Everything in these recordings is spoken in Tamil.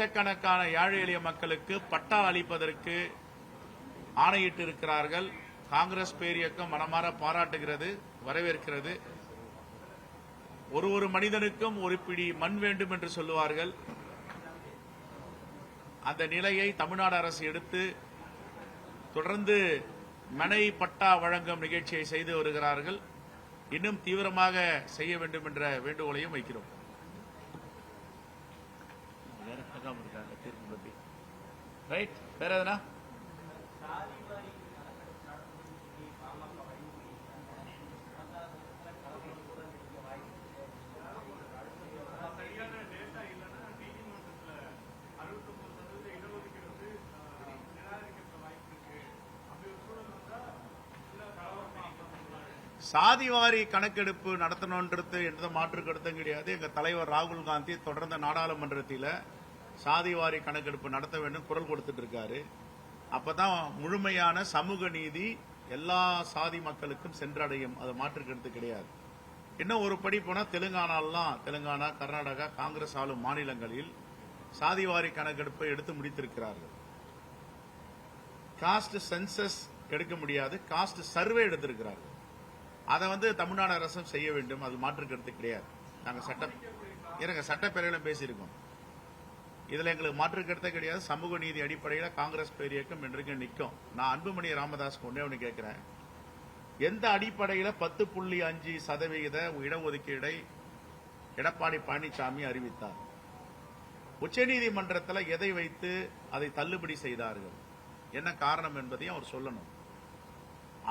லட்சக்கணக்கான ஏழை எளிய மக்களுக்கு பட்டா அளிப்பதற்கு ஆணையிட்டு இருக்கிறார்கள். காங்கிரஸ் பேரியக்கம் மனமாற பாராட்டுகிறது, வரவேற்கிறது. ஒரு மனிதனுக்கும் ஒரு பிடி மண் வேண்டும் என்று சொல்லுவார்கள். அந்த நிலையை தமிழ்நாடு அரசு எடுத்து தொடர்ந்து மனை பட்டா வழங்கும் நிகழ்ச்சியை செய்து வருகிறார்கள். இன்னும் தீவிரமாக செய்ய வேண்டும் என்ற வேண்டுகோளையும் வைக்கிறோம். ரைட், வேற எதனா? சாதிவாரி கணக்கெடுப்பு நடத்தணும்ன்றது எந்த மாற்று கருத்தும் கிடையாது. எங்க தலைவர் ராகுல் காந்தி தொடர்ந்த நாடாளுமன்றத்தில் சாதிவாரி கணக்கெடுப்பு நடத்த வேண்டும் குரல் கொடுத்துட்டு இருக்காரு. அப்பதான் முழுமையான சமூக நீதி எல்லா சாதி மக்களுக்கும் சென்றடையும். அது மாற்று கருத்து கிடையாது. இன்னும் ஒரு படி போனா தெலுங்கானா, கர்நாடகா காங்கிரஸ் ஆளும் மாநிலங்களில் சாதிவாரி கணக்கெடுப்பை எடுத்து முடித்திருக்கிறார்கள். காஸ்ட் சென்சஸ் எடுக்க முடியாது, காஸ்ட் சர்வே எடுத்திருக்கிறார்கள். அதை தமிழ்நாடு அரசும் செய்ய வேண்டும். அது மாற்று கருத்து கிடையாது. நாங்கள் சட்டப்பேரவையிலும் பேசியிருக்கோம். இதுல எங்களுக்கு மாற்று கருத்தே கிடையாது. சமூக நீதி அடிப்படையில் காங்கிரஸ் பேரியக்கம் இன்றைக்கு நிற்கும். நான் அன்புமணி ராமதாஸ் ஒன்னே ஒன்று கேட்கிறேன். எந்த அடிப்படையில் 10.5% இடஒதுக்கீடை எடப்பாடி பழனிசாமி அறிவித்தார்? உச்சநீதிமன்றத்தில் எதை வைத்து அதை தள்ளுபடி செய்தார்கள்? என்ன காரணம் என்பதையும் அவர் சொல்லணும்.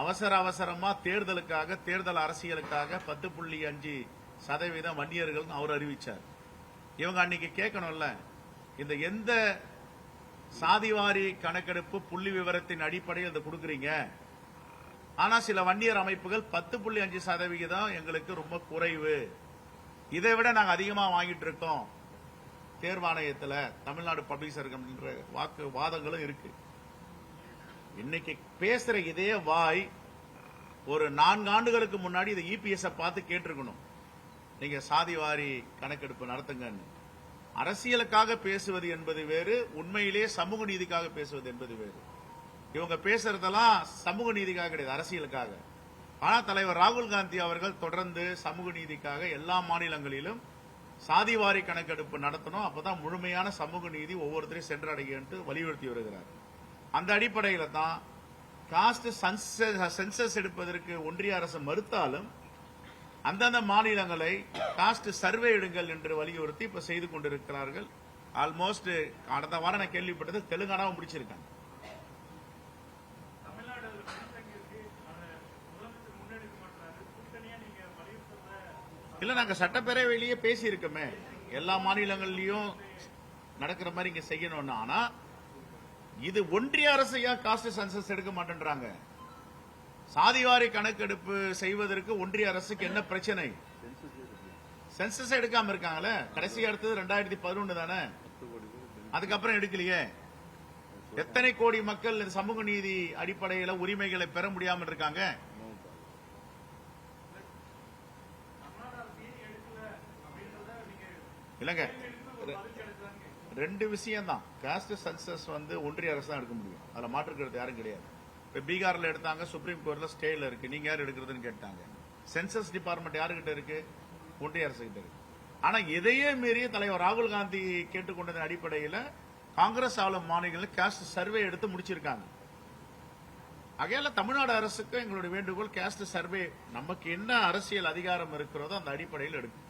அவசரமா தேர்தல் அரசியலுக்காக 10.5% வன்னியர்கள் அவர் அறிவிச்சார். இவங்க அன்னைக்கு கேட்கணும்ல, இந்த எந்த சாதிவாரி கணக்கெடுப்பு புள்ளி விவரத்தின் அடிப்படையில் இதை கொடுக்குறீங்க? ஆனா சில வன்னியர் அமைப்புகள் 10.5% எங்களுக்கு ரொம்ப குறைவு, இதை விட நாங்க அதிகமா வாங்கிட்டு இருக்கோம் தேர்வாணையத்தில், தமிழ்நாடு பப்ளிக் சர்வீஸ் என்ற வாதங்களும் இருக்கு. இன்னைக்கு பேசுற இதே வாய் ஒரு 4 ஆண்டுகளுக்கு முன்னாடி இதை இபிஎஸ் பார்த்து கேட்டிருக்கணும். நீங்க சாதிவாரி கணக்கெடுப்பு நடத்துங்கன்னு. அரசியலுக்காக பேசுவது என்பது வேறு, உண்மையிலேயே சமூக நீதிக்காக பேசுவது என்பது வேறு. இவங்க பேசுறதெல்லாம் சமூக நீதிக்காக கிடையாது, அரசியலுக்காக. ஆனா தலைவர் ராகுல் காந்தி அவர்கள் தொடர்ந்து சமூக நீதிக்காக எல்லா மாநிலங்களிலும் சாதிவாரி கணக்கெடுப்பு நடத்தணும், அப்பதான் முழுமையான சமூக நீதி ஒவ்வொருத்தரையும் சென்றடையும் என்று வலியுறுத்தி வருகிறார். அந்த அடிப்படையில் தான் காஸ்ட் சென்சஸ் எடுப்பதற்கு ஒன்றிய அரசு மறுத்தாலும் அந்தந்த மாநிலங்களை காஸ்ட் சர்வே எடுங்கள் என்று வலியுறுத்தி இப்ப செய்து கொண்டிருக்கிறார்கள். ஆல்மோஸ்ட் கடந்த வாரம் நான் கேள்விப்பட்டது தெலுங்கானாவும் முடிச்சிருக்காங்க. இல்ல, நாங்க சட்டப்பேரவையிலேயே பேசி இருக்கோமே, எல்லா மாநிலங்களிலும் நடக்கிற மாதிரி இங்க செய்யணும்னு. ஆனா இது ஒன்றிய அரசு ஏன் காஸ்ட் சென்சஸ் எடுக்க மாட்டேன்றாங்க? சாதிவாரி கணக்கெடுப்பு செய்வதற்கு ஒன்றிய அரசுக்கு என்ன பிரச்சனை? சென்சஸ் எடுக்காம இருக்காங்களே. கடைசி அடுத்தது 2011 தானே, அதுக்கப்புறம் எடுக்கலையே. எத்தனை கோடி மக்கள் சமூக நீதி அடிப்படையில் உரிமைகளை பெற முடியாமல் இருக்காங்க? இல்லங்க, 2 விஷயம் தான். காஸ்ட் சென்சஸ் ஒன்றிய அரசு தான் எடுக்க முடியும், அதுல மாற்றுக்கிறது யாரும் கிடையாது. இப்ப பீகார்ல எடுத்தாங்க, சுப்ரீம் கோர்ட்ல ஸ்டேல இருக்கு, நீங்க யார் எடுக்கிறதுன்னு கேட்டாங்க. சென்சஸ் டிபார்ட்மெண்ட் யாருகிட்ட இருக்கு? ஒன்றிய அரசு கிட்ட இருக்கு. ஆனா இதையே மீறி தலைவர் ராகுல் காந்தி கேட்டுக்கொண்டதன் அடிப்படையில் காங்கிரஸ் ஆளும் மாநிலங்களில் காஸ்ட் சர்வே எடுத்து முடிச்சிருக்காங்க. ஆகையால தமிழ்நாடு அரசுக்கு எங்களுடைய வேண்டுகோள், காஸ்ட் சர்வே நமக்கு என்ன அரசியல் அதிகாரம் இருக்கிறதோ அந்த அடிப்படையில் எடுக்கும்.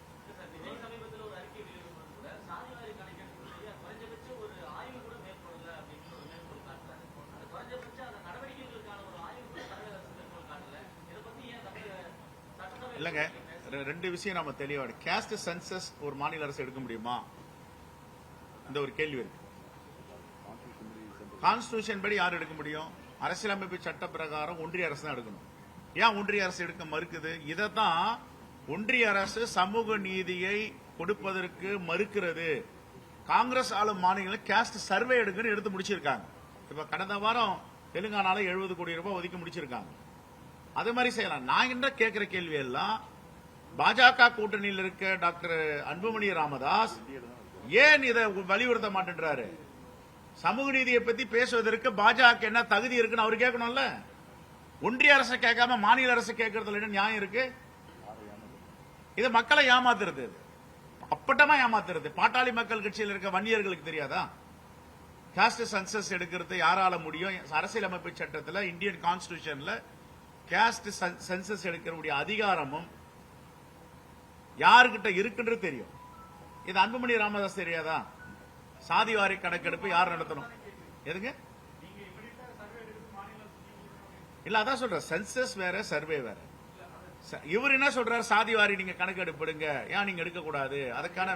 இல்லங்க, 2 விஷயம் நம்ம தெளிவாடு. காஸ்ட் சென்சஸ் ஒரு மாநில அரசு எடுக்க முடியுமா? இந்த ஒரு கேள்வி இருக்கு. கான்ஸ்டிடியூஷன் படி யார் எடுக்க முடியும்? அரசியலமைப்பு சட்ட பிரகாரம் ஒன்றிய அரசு தான் எடுக்கணும். ஏன் ஒன்றிய அரசு எடுக்க மறுக்குது? இதைத்தான் ஒன்றிய அரசு சமூக நீதியை கொடுப்பதற்கு மறுக்கிறது. காங்கிரஸ் ஆளும் மாநிலங்களில் காஸ்ட் சர்வே எடுக்கன்னு எடுத்து முடிச்சிருக்காங்க. இப்ப கடந்த வாரம் தெலுங்கானால 70 கோடி ரூபாய் ஒதுக்கி முடிச்சிருக்காங்க. அது மாதிரி செய்யலாம். நான் என்ன கேட்கிற கேள்வி எல்லாம், பாஜக கூட்டணியில் இருக்க டாக்டர் அன்புமணி ராமதாஸ் ஏன் இதை வலியுறுத்த மாட்டேன்றாரு? சமூக நீதியை பத்தி பேசுவதற்கு பாஜக என்ன தகுதி இருக்குன்னு அவர் கேட்கணும்ல. ஒன்றிய அரசு கேட்காம மாநில அரசு கேட்கறதுல என்ன நியாயம் இருக்கு? இது மக்களை ஏமாத்துறது, அப்பட்டமா ஏமாத்துறது. பாட்டாளி மக்கள் கட்சியில் இருக்க வன்னியர்களுக்கு தெரியாதா? காஸ்ட் சென்சஸ் எடுக்கிறது யாரால முடியும்? அரசியலமைப்பு சட்டத்தில், இந்தியன் கான்ஸ்டிடியூஷன்ல காஸ்ட் சென்சஸ் எடுக்கிற அதிகாரமும் யாருக்கிட்ட இருக்குன்றது தெரியும். இது அன்புமணி ராமதாஸ் தெரியாதா? சாதிவாரி கணக்கெடுப்பு யார் நடத்தணும்? எதுங்க? இல்ல, அதான் சொல்ற, சென்சஸ் வேற, சர்வே வேற. இவர் என்ன சொல்றாரு? சாதிவாரி நீங்க கணக்கெடுப்பிடுங்க, ஏன் நீங்க எடுக்க கூடாது? அதுக்கான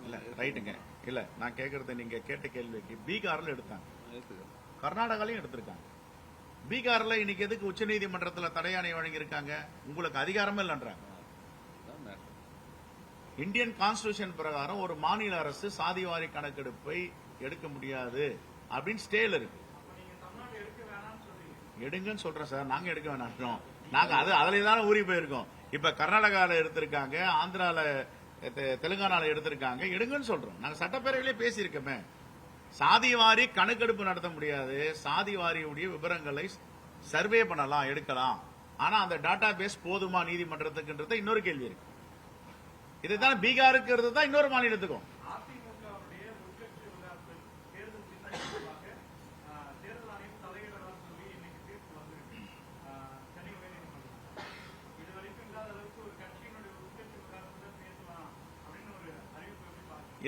இல்ல, ரைட்டுங்க. இல்ல, நான் கேட்கறது நீங்க கேட்ட கேள்விக்கு பீகார்ல எடுத்தாங்க, கர்நாடகாலையும் எடுத்திருக்காங்க. பீகார்ல இன்னைக்கு எதுக்கு உச்சநீதிமன்றத்தில் தடையாணை வழங்கியிருக்காங்க? உங்களுக்கு அதிகாரமே இல்லைன்றாங்க. இந்தியன் கான்ஸ்டிடியூஷன் பிரகாரம் ஒரு மாநில அரசு சாதிவாரி கணக்கெடுப்பை எடுக்க முடியாது அப்படின்னு ஸ்டேல இருக்கு. எடுங்கன்னு சொல்றேன் சார், நாங்க எடுக்க வேணாம். நாங்க அதுல தானே ஊறி போயிருக்கோம். இப்ப கர்நாடகால எடுத்திருக்காங்க, ஆந்திரால, தெலுங்கானால எடுத்திருக்காங்க, எடுங்கன்னு சொல்றோம். நாங்க சட்டப்பேரவையிலே பேசியிருக்கோமே. சாதிவாரி கணக்கெடுப்பு நடத்த முடியாது, சாதிவாரியுடைய விவரங்களை சர்வே பண்ணலாம், எடுக்கலாம். ஆனா அந்த டாட்டா பேஸ் போதுமா நீதிமன்றத்துக்குன்றது இன்னொரு கேள்வி இருக்கு. இதுதான் பீகாருக்கு தான் இன்னொரு மாநிலத்துக்கும்.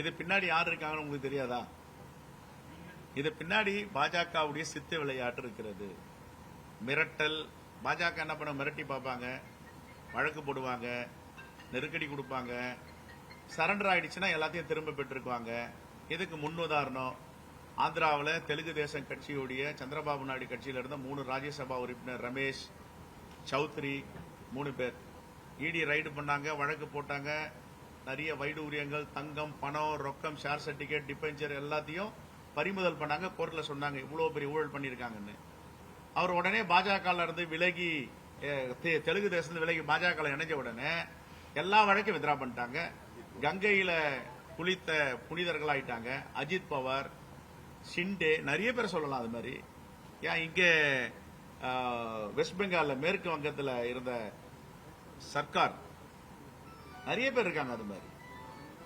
இது பின்னாடி யார் இருக்காங்கன்னு உங்களுக்கு தெரியாதா? இது பின்னாடி பாஜகவுடைய சித்து விளையாட்டு இருக்கிறது. மிரட்டல். பாஜக என்ன பண்ண? மிரட்டி பார்ப்பாங்க, வழக்கு போடுவாங்க, நெருக்கடி கொடுப்பாங்க. சரண்டர் ஆயிடுச்சுன்னா எல்லாத்தையும் திரும்ப பெற்றிருக்குவாங்க. இதுக்கு முன் உதாரணம், ஆந்திராவில் தெலுங்கு தேசம் கட்சியுடைய சந்திரபாபு நாயுடு கட்சியில இருந்த 3 ராஜ்யசபா உறுப்பினர் ரமேஷ், சௌத்ரி 3 பேர் இடி ரைடு பண்ணாங்க, வழக்கு போட்டாங்க. நிறைய வைடூரியங்கள், தங்கம், பணம், ரொக்கம், ஷேர் சர்டிபிகேட், டிபெஞ்சர் எல்லாத்தையும் பறிமுதல் பண்ணாங்க. கோர்ட்ல சொன்னாங்க இவ்வளவு பெரிய ஊழல் பண்ணிருக்காங்கன்னு. அவர் உடனே பாஜக இருந்து விலகி, தெலுங்கு தேசத்துல விலகி பாஜக இணைஞ்ச உடனே எல்லா வழக்கையும் வித்ரா பண்ணிட்டாங்க. கங்கையில குளித்த புனிதர்கள் ஆயிட்டாங்க. அஜித் பவார், ஷிண்டே, நிறைய பேர் சொல்லலாம். அது மாதிரி ஏன் இங்கே வெஸ்ட் பெங்கால்ல, மேற்கு வங்கத்தில் இருந்த சர்க்கார், நிறைய பேர் இருக்காங்க. அது மாதிரி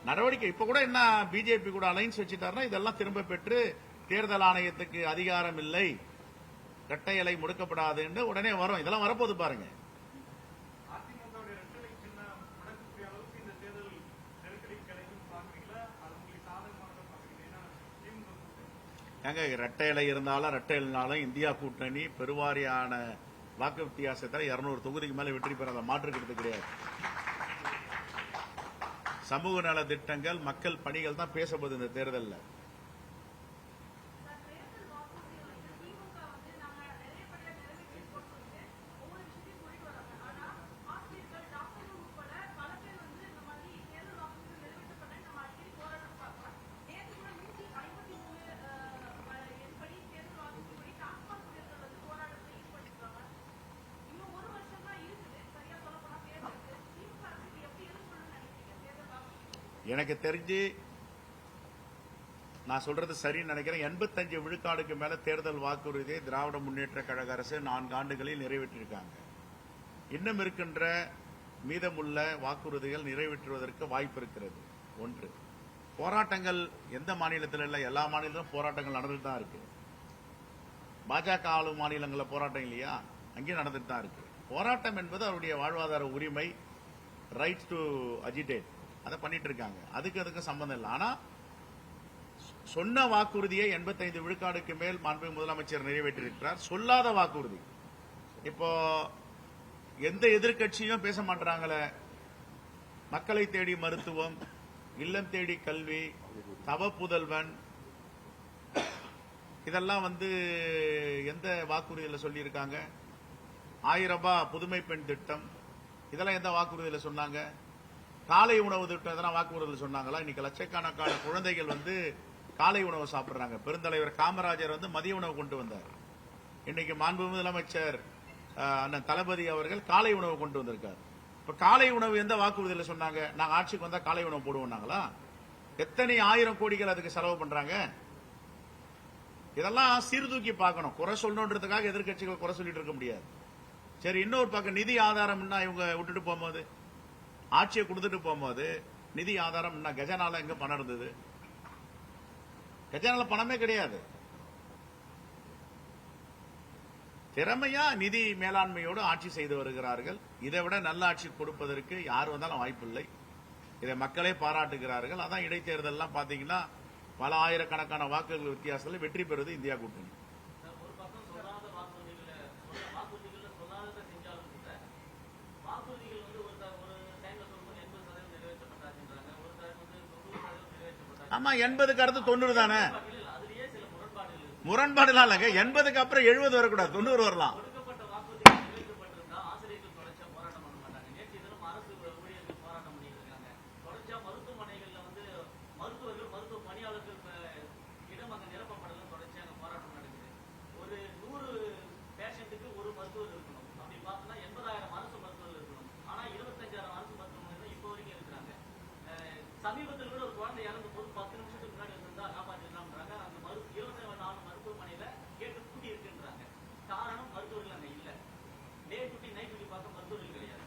நடவடிக்கை இப்ப கூட என்ன பிஜேபி கூட அலைன்ஸ் வச்சுட்டாருன்னா இதெல்லாம் திரும்ப பெற்று தேர்தல் ஆணையத்துக்கு அதிகாரம் இல்லை, இரட்டை இலை முடுக்கப்படாதுன்னு உடனே வரும். இதெல்லாம் வரப்போது பாருங்க. ஏங்க, இரட்டை இலை இருந்தாலும் இரட்டை இலைனாலும் இந்தியா கூட்டணி பெருவாரியான வாக்கு வித்தியாசத்தில் 200 தொகுதிக்கு மேல வெற்றி பெறாத மாற்றுக்கிறது கிடையாது. சமூக நல திட்டங்கள், மக்கள் பணிகள் தான் பேசப்படுது இந்த தேர்தலில். எனக்கு தெரிஞ்சு நான் சொல்றது சரின்னு நினைக்கிறேன். 85 விழுக்காடுக்கு மேல தேர்தல் வாக்குறுதியை திராவிட முன்னேற்ற கழக அரசு 4 ஆண்டுகளில் நிறைவேற்றியிருக்காங்க. இன்னும் இருக்கின்ற மீதமுள்ள வாக்குறுதிகள் நிறைவேற்றுவதற்கு வாய்ப்பு இருக்கிறது. ஒன்று, போராட்டங்கள் எந்த மாநிலத்தில் இல்லை, எல்லா மாநிலத்திலும் போராட்டங்கள் நடந்துட்டு தான் இருக்கு. பாஜக ஆளும் மாநிலங்களில் போராட்டம் இல்லையா? அங்கேயும் நடந்துட்டு தான் இருக்கு. போராட்டம் என்பது அவருடைய வாழ்வாதார உரிமை, ரைட் டு அஜிடேட், அதை பண்ணிட்டு இருக்காங்க. அதுக்கு சம்பந்தம் இல்லை. ஆனா சொன்ன வாக்குறுதியை 85 விழுக்காடுக்கு மேல் மாண்பு முதலமைச்சர் நிறைவேற்றியிருக்கிறார். சொல்லாத வாக்குறுதி இப்போ எந்த எதிர்க்கட்சியும் பேச மாட்டாங்களே. மக்களை தேடி மருத்துவம், இல்லம் தேடி கல்வி, தவ புதல்வன், இதெல்லாம் எந்த வாக்குறுதியில் சொல்லியிருக்காங்க? 1000 ரூபாய் புதுமை பெண் திட்டம், இதெல்லாம் எந்த வாக்குறுதியில் சொன்னாங்க? காலை உணவு திட்டம் எதனா வாக்குறுதியில் சொன்னாங்களா? இன்னைக்கு லட்சக்கணக்கான குழந்தைகள் காலை உணவு சாப்பிடுறாங்க. பெருந்தலைவர் காமராஜர் மதிய உணவு கொண்டு வந்தார். இன்னைக்கு மாண்பு முதலமைச்சர் அண்ணன் தளபதி அவர்கள் காலை உணவு கொண்டு வந்திருக்காரு. இப்ப காலை உணவு எந்த வாக்குறுதியில் சொன்னாங்க? நாங்க ஆட்சிக்கு வந்தா காலை உணவு போடுவோம்னாங்களா? எத்தனை ஆயிரம் கோடிகள் அதுக்கு செலவு பண்றாங்க? இதெல்லாம் சீர்தூக்கி பார்க்கணும். குறை சொல்லணுன்றதுக்காக எதிர்கட்சிகள் குறை சொல்லிட்டு இருக்க முடியாது. சரி, இன்னொரு பக்கம் நிதி ஆதாரம் இவங்க விட்டுட்டு போகும்போது, ஆட்சியை கொடுத்துட்டு போகும்போது நிதி ஆதாரம் கஜானால எங்க பணம் இருந்தது? கஜானால பணமே கிடையாது. திறமையா நிதி மேலாண்மையோடு ஆட்சி செய்து வருகிறார்கள். இதை விட நல்ல ஆட்சி கொடுப்பதற்கு யார் வந்தாலும் வாய்ப்பில்லை. இதை மக்களே பாராட்டுகிறார்கள். அதான் இடைத்தேர்தல் பாத்தீங்கன்னா பல ஆயிரக்கணக்கான வாக்குகள் வித்தியாசத்தில் வெற்றி பெறுவது இந்தியா கூட்டணி. ஆமா, 80க்கு அடுத்து 90 தானே. முரண்பாடுலாம் இல்லங்க. 80க்கு அப்புறம் 70 வரக்கூடாது, 90 வரலாம். சமீபத்தில் கூட ஒரு குழந்தை இறந்து போது 10 நிமிஷத்துக்கு முன்னாடி வந்திருந்தா காப்பாற்றிடலாம்ன்றாங்க. அந்த 24 மருத்துவமனையில கேட்டு பூட்டி இருக்குன்றாங்க. காரணம் மருத்துவர்கள் அங்க இல்ல. டே டியூட்டி நைட் டியூட்டி பார்க்க மருத்துவர்கள் கிடையாது.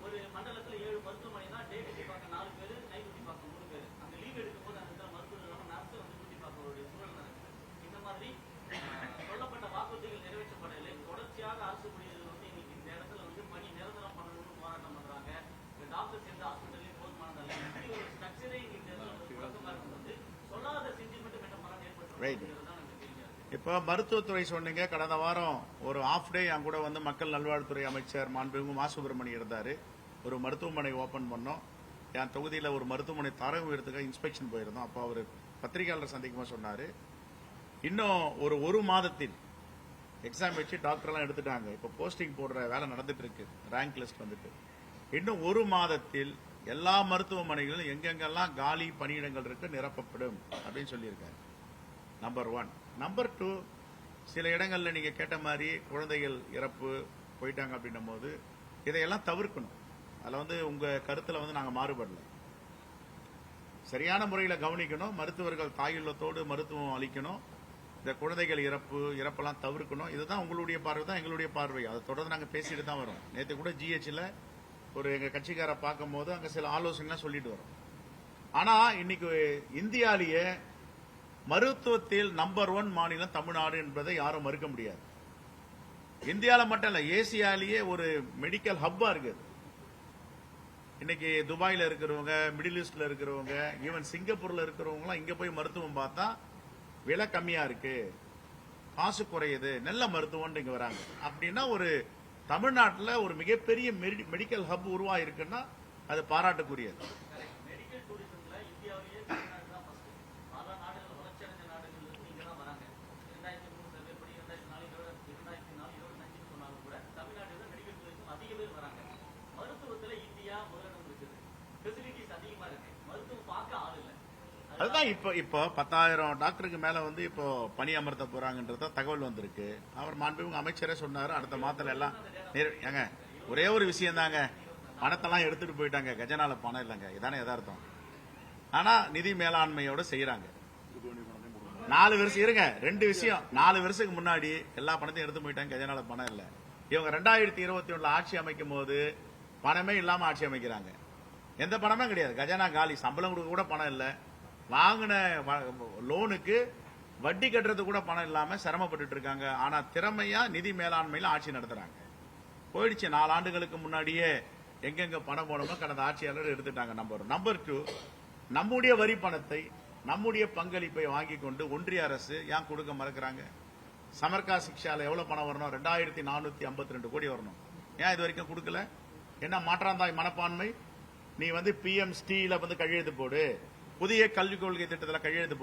ஒரு மண்டலத்துல 7 மருத்துவமனை தான். டே டியூட்டி பார்க்க 4 பேரு, நைட் டியூட்டி பார்க்க 3 பேரு. அங்க லீவ் எடுக்கும் போது அந்த மருத்துவர்கள் இல்லாம நர்ஸ் வந்து டியூட்டி பார்க்க ஒரு சூழல் நடக்குது. இந்த மாதிரி சொல்லப்பட்ட வாக்குறுதிகள் நிறைவேற்றப்படவில்லை. தொடர்ச்சியாக அரசு ஊழியர்கள் வந்து இன்னைக்கு இந்த இடத்துல வந்து பணி நிரந்தரம் பண்ணணும்னு போராட்டம் பண்றாங்க. டாக்டர் சேர்ந்த ஹாஸ்பிட்டலே போதுமானதல்ல. இப்படி ஒரு ஸ்ட்ரக்சரே இந்த குழப்பமா இருக்கும்போது சொல்லாத செஞ்சு மட்டும் என்ன பலன் ஏற்படுத்தும்? இப்ப மருத்துவத்துறை சொன்னீங்க. கடந்த வாரம் ஒரு ஆஃப் டே என் கூட வந்து மக்கள் நல்வாழ்வுத்துறை அமைச்சர் மாண்புமிகு மா சுப்பிரமணியன் இருந்தாரு. ஒரு மருத்துவமனை ஓபன் பண்ணோம். என் தொகுதியில் ஒரு மருத்துவமனை தரம் உயர்த்துக்க இன்ஸ்பெக்ஷன் போயிருந்தோம். அப்போ அவர் பத்திரிகையாளர் சந்திக்கும்போது சொன்னாரு, இன்னும் ஒரு மாதத்தில் எக்ஸாம் வச்சு டாக்டர் எல்லாம் எடுத்துட்டாங்க. இப்ப போஸ்டிங் போடுற வேலை நடந்துட்டு இருக்கு. ரேங்க் லிஸ்ட் வந்துட்டு இன்னும் 1 மாதத்தில் எல்லா மருத்துவமனைகளிலும் எங்கெங்கெல்லாம் காலி பணியிடங்கள் இருக்கு நிரப்பப்படும் அப்படின்னு சொல்லியிருக்காரு. நம்பர் 1. நம்பர் 2, சில இடங்கள்ல நீங்க கேட்ட மாதிரி குழந்தைகள் இறப்பு போயிட்டாங்க அப்படின்னும் போது இதையெல்லாம் தவிர்க்கணும். அதுல வந்து உங்க கருத்துல வந்து நாங்க மாறுபடல. சரியான முறையில் கவனிக்கணும். மருத்துவர்கள் தாயுள்ளத்தோடு மருத்துவம் அளிக்கணும். இந்த குழந்தைகள் இறப்பெல்லாம் தவிர்க்கணும். இதுதான் உங்களுடைய பார்வை தான் எங்களுடைய பார்வை. அதை தொடர்ந்து நாங்க பேசிட்டு தான் வரோம். நேற்று கூட GHல ஒரு எங்க கட்சிக்கார பார்க்கும் போது அங்க சில ஆலோசனை சொல்லிட்டு வரோம். ஆனா இன்னைக்கு இந்தியாலேயே மருத்துவத்தில் நம்பர் 1 மாநிலம் தமிழ்நாடு என்பதை யாரும் மறுக்க முடியாது. இந்தியால மட்டும் இல்ல, ஏசியாலேயே ஒரு மெடிக்கல் ஹப்பா இருக்கு. இன்னைக்கு துபாயில இருக்கிறவங்க, மிடில் ஈஸ்ட்ல இருக்கிறவங்க, ஈவன் சிங்கப்பூர்ல இருக்கிறவங்க எல்லாம் இங்க போய் மருத்துவம் பார்த்தா விலை கம்மியா இருக்கு, காசு குறையுது, நல்ல மருத்துவம் இங்க வராங்க. அப்படின்னா ஒரு தமிழ்நாட்டில் ஒரு மிகப்பெரிய மெடிக்கல் ஹப் உருவாயிருக்குன்னா அது பாராட்டுக்குரியது. அதுதான் இப்ப 10,000 டாக்டருக்கு மேல வந்து இப்போ பணி அமர்த்த போறாங்கன்றத தகவல் வந்திருக்கு. அவர் மாண்புமிகு அமைச்சரே சொன்னாரு அடுத்த மாதத்துல எல்லாம். ஏங்க ஒரே ஒரு விஷயம் தாங்க, பணத்தெல்லாம் எடுத்துட்டு போயிட்டாங்க, கஜனால பணம் இல்லைங்க, இதானே யதார்த்தம். ஆனா நிதி மேலாண்மையோட செய்யறாங்க. 4 வருஷம் இருங்க, 2 விஷயம். 4 வருஷத்துக்கு முன்னாடி எல்லா பணத்தையும் எடுத்து போயிட்டாங்க, கஜனால பணம் இல்ல. இவங்க 2021 ஆட்சி அமைக்கும் போது பணமே இல்லாம ஆட்சி அமைக்கிறாங்க. எந்த பணமே கிடையாது, கஜனா காலி. சம்பளம் கொடுக்க கூட பணம் இல்ல. வாங்கின லோனுக்கு வட்டி கட்டுறது கூட பணம் இல்லாம சிரமப்பட்டு இருக்காங்க. ஆனா திறமையா நிதி மேலாண்மையில ஆட்சி நடத்துறாங்க. போயிடுச்சு 4 ஆண்டுகளுக்கு முன்னாடியே எங்கெங்க பணம் போனோமோ கடந்த ஆட்சியாளர் எடுத்துட்டாங்க. நம்பர் 2, நம்முடைய வரி பணத்தை, நம்முடைய பங்களிப்பை வாங்கி கொண்டு ஒன்றிய அரசு ஏன் கொடுக்க மறுக்கிறாங்க? சமர்கா சிக்ஷால எவ்வளவு பணம் வரணும்? 2452 கோடி வரணும். ஏன் இது வரைக்கும் கொடுக்கல? என்ன மாற்றாந்தாய் மனப்பான்மை? நீ வந்து PMSTல வந்து கையெழுத்து போடு, புதிய கல்விக் கொள்கை திட்டத்தில் கையெழுத்து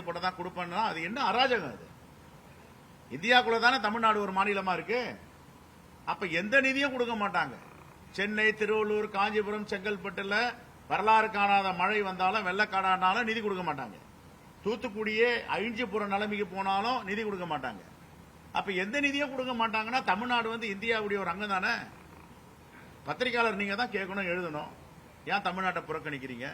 போட்டதான் கொடுப்பா. அது என்ன அராஜகம்? அது இந்தியாக்குள்ள தானே தமிழ்நாடு ஒரு மாநிலமா இருக்கு. அப்ப எந்த நிதியும் கொடுக்க மாட்டாங்க. சென்னை, திருவள்ளூர், காஞ்சிபுரம், செங்கல்பட்டுல வரலாறு காணாத மழை வந்தாலும் வெள்ளக்காடானாலும் நிதி கொடுக்க மாட்டாங்க. தூத்துக்குடியே அழிஞ்சு போற நிலைமைக்கு போனாலும் நிதி கொடுக்க மாட்டாங்க. அப்ப எந்த நிதியும் கொடுக்க மாட்டாங்கன்னா தமிழ்நாடு வந்து இந்தியாவுடைய ஒரு அங்கம் தானே. பத்திரிகையாளர் நீங்க தான் கேட்கணும், எழுதணும். ஏன் தமிழ்நாட்டை புறக்கணிக்கிறீங்க?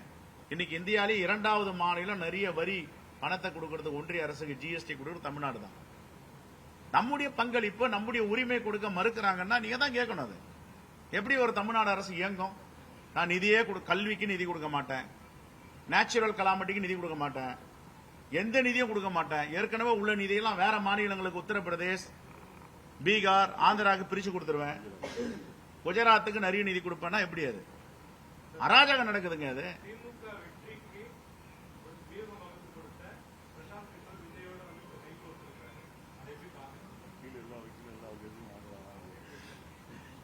இன்னைக்கு இந்தியாவிலே 2வது மாநிலம் நிறைய வரி பணத்தை கொடுக்கறது ஒன்றிய அரசுக்கு ஜிஎஸ்டி கொடுக்கறது தமிழ்நாடு தான். நம்முடைய பங்களிப்பு நம்முடைய உரிமை கொடுக்க மறுக்கிறாங்கன்னா நீங்க தான் கேட்கணும். அது எப்படி ஒரு தமிழ்நாடு அரசு இயங்கும்? நான் நிதியே கல்விக்கு நிதி கொடுக்க மாட்டேன், நேச்சுரல் கலாமிட்டிக்கு நிதி கொடுக்க மாட்டேன், எந்த நிதியும் கொடுக்க மாட்டேன். ஏற்கனவே உள்ள நிதியெல்லாம் வேற மாநிலங்களுக்கு உத்தரப்பிரதேஷ், பீகார், ஆந்திராவுக்கு பிரிச்சு கொடுத்துருவேன். குஜராத்துக்கு நிறைய நிதி கொடுப்பேன்னா எப்படி? அது அராஜகம் நடக்குதுங்க. அது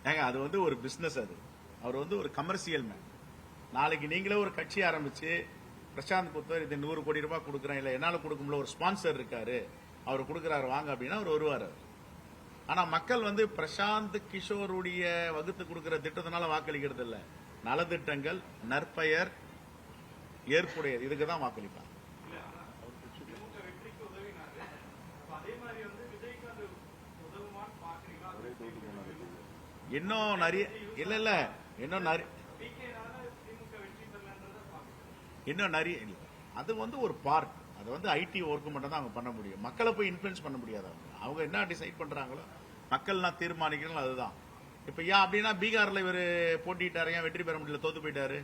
ஏங்க அது வந்து ஒரு பிசினஸ். அது அவர் வந்து ஒரு கமர்சியல் மேன். நாளைக்கு நீங்களே ஒரு கட்சி ஆரம்பிச்சு பிரசாந்த் புத்தர் இது 100 கோடி ரூபாய் கொடுக்குறேன், இல்ல என்னால கொடுக்க முடியல, ஒரு ஸ்பான்சர் இருக்காரு அவர் கொடுக்கிறாரு வாங்க அப்படின்னா அவர் வருவார். ஆனா மக்கள் வந்து பிரசாந்த் கிஷோருடைய வகுத்து கொடுக்கிற திட்டத்தினால வாக்களிக்கிறது இல்ல. நலத்திட்டங்கள், நற்பெயர், ஏற்புடையது, இதுக்கு தான் வாக்களிப்பாங்க. இன்னும் நிறைய இல்ல இன்னும் நிறைய அது வந்து ஒரு பார்ட். அது வந்து ஐடி ஒர்க் மட்டும் தான் அவங்க பண்ண முடியும். மக்களை போய் இன்ஃபுளுன்ஸ் பண்ண முடியாது. அவங்க என்ன டிசைட் பண்றாங்களோ மக்கள் நான் தீர்மானிக்கிறோம். அதுதான். இப்ப ஏன் அப்படின்னா பீகார்ல இவர் போட்டிட்டாரு, ஏன் வெற்றி பெற முடியல, தோத்து போயிட்டாரு.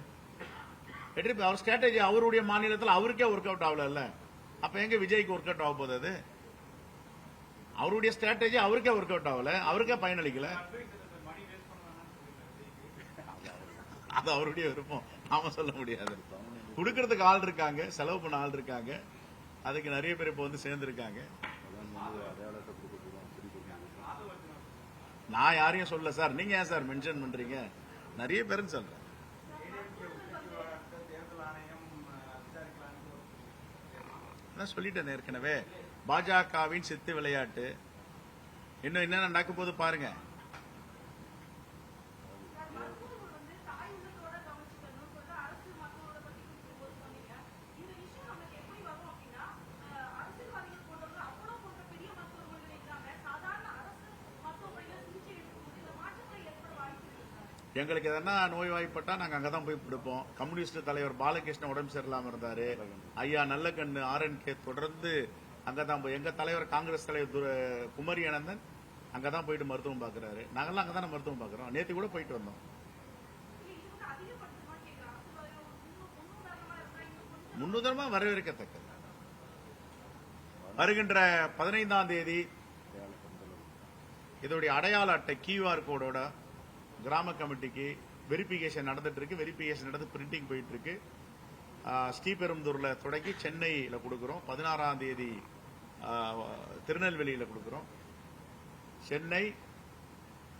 அவர் ஸ்ட்ராட்டஜி அவருடைய மாநிலத்தில் அவருக்கே ஒர்க் அவுட் ஆகல. அப்ப எங்க விஜய்க்கு ஒர்க் அவுட் ஆக போகுது? அது அவருடைய ஸ்ட்ராட்டஜி அவருக்கே ஒர்க் அவுட் ஆகல, அவருக்கே பயனளிக்கல. அது அவருடைய விருப்பம், நாம சொல்ல முடியாது. கொடுக்கறதுக்கு ஆள் இருக்காங்க, செலவு பண்ண ஆள் இருக்காங்க. அதுக்கு நிறைய பேர் இப்ப வந்து சேர்ந்திருக்காங்க. நான் யாரையும் சொல்ல சார், நீங்க ஏன் சார் மென்ஷன் பண்றீங்க? நிறைய பேருன்னு சொல்றேன். சொல்லிட்டேன் ஏற்கனவே. பாஜகவின் சித்து விளையாட்டு இன்னும் என்ன நடக்க போது பாருங்க. எங்களுக்கு எதனா நோய்வாய்ப்பட்டா நாங்க அங்கதான் போய் கொடுப்போம். கம்யூனிஸ்ட் தலைவர் பாலகிருஷ்ணன் உடம்பு சரியில்லாம இருந்தாரு. ஐயா நல்லக்கண்ணு RNK தொடர்ந்து அங்கதான் போய், எங்க தலைவர் காங்கிரஸ் தலைவர் குமரி அனந்தன் அங்கதான் போயிட்டு மருத்துவம் பாக்குறாரு. நாங்கெல்லாம் அங்கதானே மருத்துவம் பாக்குறோம். நேற்று கூட போயிட்டு வந்தோம். முன்னுதாரணமா வரவேற்கத்தக்கது. வருகின்ற 15ஆம் தேதி இதோடைய அடையாள அட்டை QR கோடோட கிராம கமிட்டிக்கு வெரிபிகேஷன் நடந்துட்டு இருக்கு. வெரிபிகேஷன் நடந்து பிரிண்டிங் போயிட்டு இருக்கு. ஸ்ரீபெரும்புதூர்ல தொடங்கி சென்னையில கொடுக்கிறோம். 16ஆம் தேதி திருநெல்வேலியில கொடுக்கிறோம். சென்னை,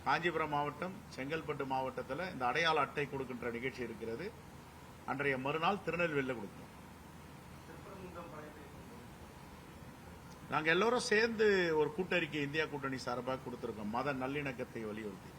காஞ்சிபுரம் மாவட்டம், செங்கல்பட்டு மாவட்டத்தில் இந்த அடையாள அட்டை கொடுக்கின்ற நிகழ்ச்சி இருக்கிறது. அன்றைய மறுநாள் திருநெல்வேலியில கொடுக்கிறோம். நாங்க எல்லாரும் சேர்ந்து ஒரு கூட்டறிக்கை இந்தியா கூட்டணி சார்பாக கொடுத்திருக்கோம். மத நல்லிணக்கத்தை வலியுறுத்தி.